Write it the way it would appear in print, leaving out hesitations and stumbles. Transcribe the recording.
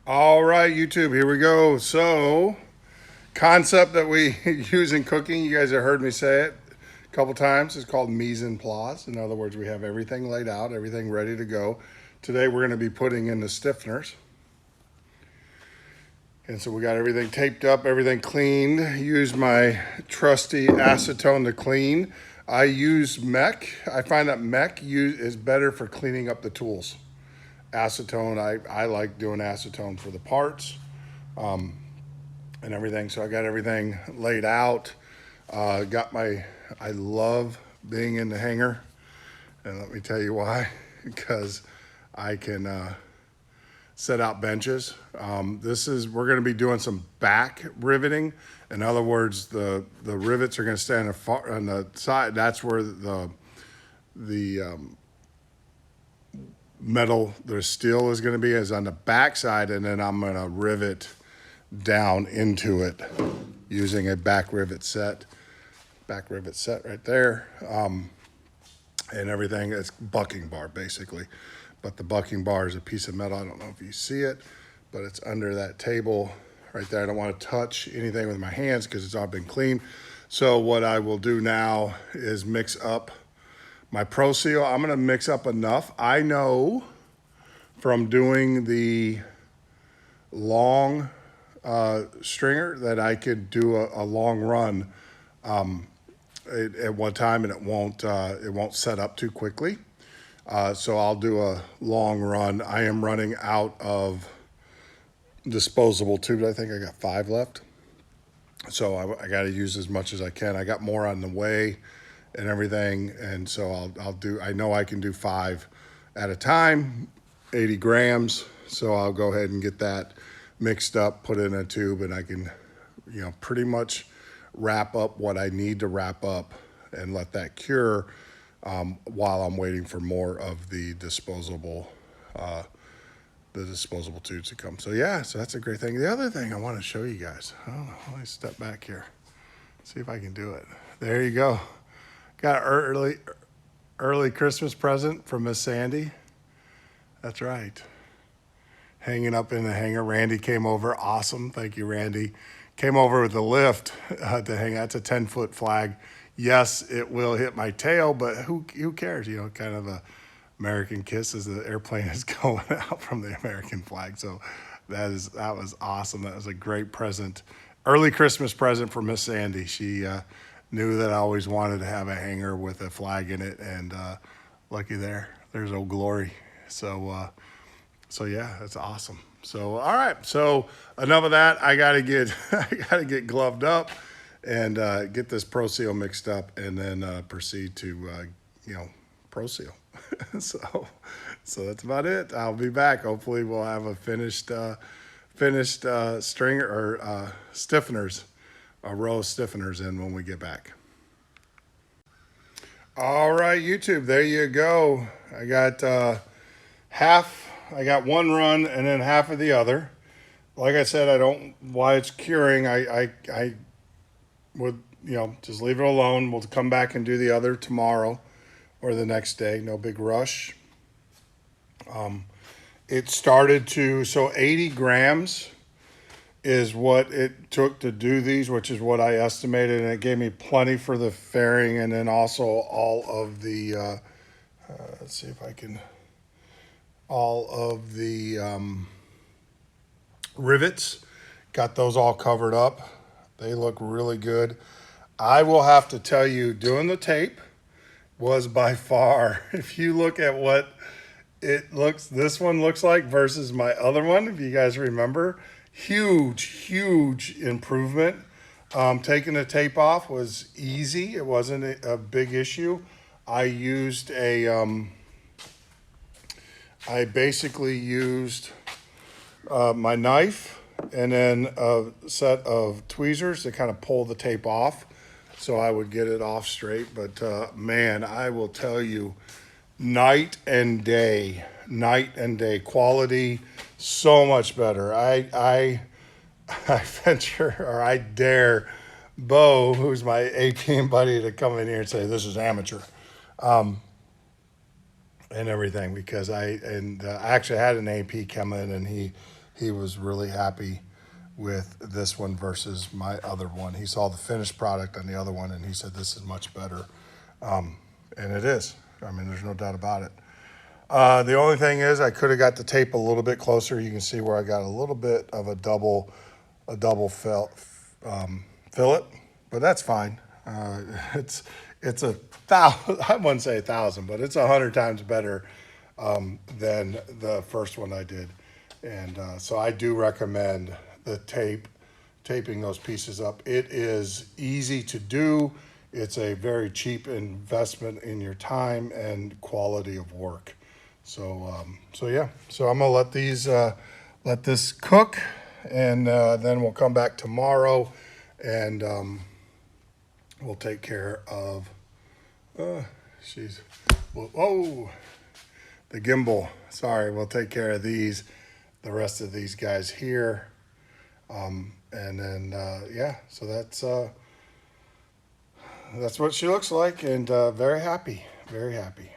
All right, YouTube, here we go. So, concept that we use in cooking, you guys have heard me say it a couple times, is called mise en place. In other words, we have everything laid out, everything ready to go. Today, we're going to be putting in the stiffeners. And so we got everything taped up, everything cleaned. Use my trusty acetone to clean. I use mech. I find that mech is better for cleaning up the tools. Acetone, I like doing acetone for the parts and everything. So I got everything laid out. I love being in the hangar. And let me tell you why, because I can set out benches. We're going to be doing some back riveting. In other words, the rivets are going to stay on the side. That's where the metal, the steel is going to be, is on the back side, and then I'm going to rivet down into it using a back rivet set right there, and everything. It's bucking bar basically, but the bucking bar is a piece of metal. I don't know if you see it, but it's under that table right there. I don't want to touch anything with my hands because it's all been cleaned. So what I will do now is mix up my ProSeal. I'm going to mix up enough. I know from doing the long stringer that I could do a long run at one time, and it won't set up too quickly. So I'll do a long run. I am running out of disposable tubes. I think I got 5 left. So I got to use as much as I can. I got more on the way and everything, and so I know I can do 5 at a time, 80 grams. So I'll go ahead and get that mixed up, put it in a tube, and I can, pretty much wrap up what I need to wrap up and let that cure while I'm waiting for more of the disposable tubes to come. So yeah, so that's a great thing. The other thing I want to show you guys, I don't know, let me step back here, see if I can do it. There you go. Got an early Christmas present from Miss Sandy. That's right. Hanging up in the hangar. Randy came over. Awesome. Thank you, Randy. Came over with the lift to hang. That's a 10-foot flag. Yes, it will hit my tail, but who cares? Kind of a American kiss as the airplane is going out from the American flag. So that was awesome. That was a great present. Early Christmas present for Miss Sandy. She knew that I always wanted to have a hanger with a flag in it, and lucky there's Old Glory. So yeah, that's awesome. So all right, so enough of that. I gotta get gloved up and get this ProSeal mixed up, and then proceed to ProSeal. so that's about it. I'll be back. Hopefully, we'll have a finished stringer or stiffeners. A row of stiffeners in when we get back. All right, YouTube, there you go. I got I got one run and then half of the other. Like I said, I don't, while it's curing, I would, just leave it alone. We'll come back and do the other tomorrow or the next day. No big rush. It started so 80 grams is what it took to do these, which is what I estimated, and it gave me plenty for the fairing, and then also all of the let's see if I can, all of the rivets, got those all covered up. They look really good. I will have to tell you, doing the tape was by far, if you look at what this one looks like versus my other one, if you guys remember, huge improvement. Taking the tape off was easy. It wasn't a big issue. I basically used my knife and then a set of tweezers to kind of pull the tape off so I would get it off straight. But man, I will tell you, night and day quality, so much better. I venture, or I dare Bo, who's my APM buddy, to come in here and say this is amateur and everything, because I actually had an AP come in and he he was really happy with this one versus my other one. He saw the finished product on the other one and he said this is much better. And it is. I mean, there's no doubt about it. The only thing is I could have got the tape a little bit closer. You can see where I got a little bit of a double fillet, but that's fine. It's a thousand, I wouldn't say 1,000, but it's 100 times better than the first one I did. And so I do recommend the taping those pieces up. It is easy to do. It's a very cheap investment in your time and quality of work. So, yeah. So I'm gonna let this cook, and then we'll come back tomorrow, and we'll take care of. Whoa, the gimbal. Sorry, we'll take care of the rest of these guys here, and then yeah. So that's what she looks like, and very happy, very happy.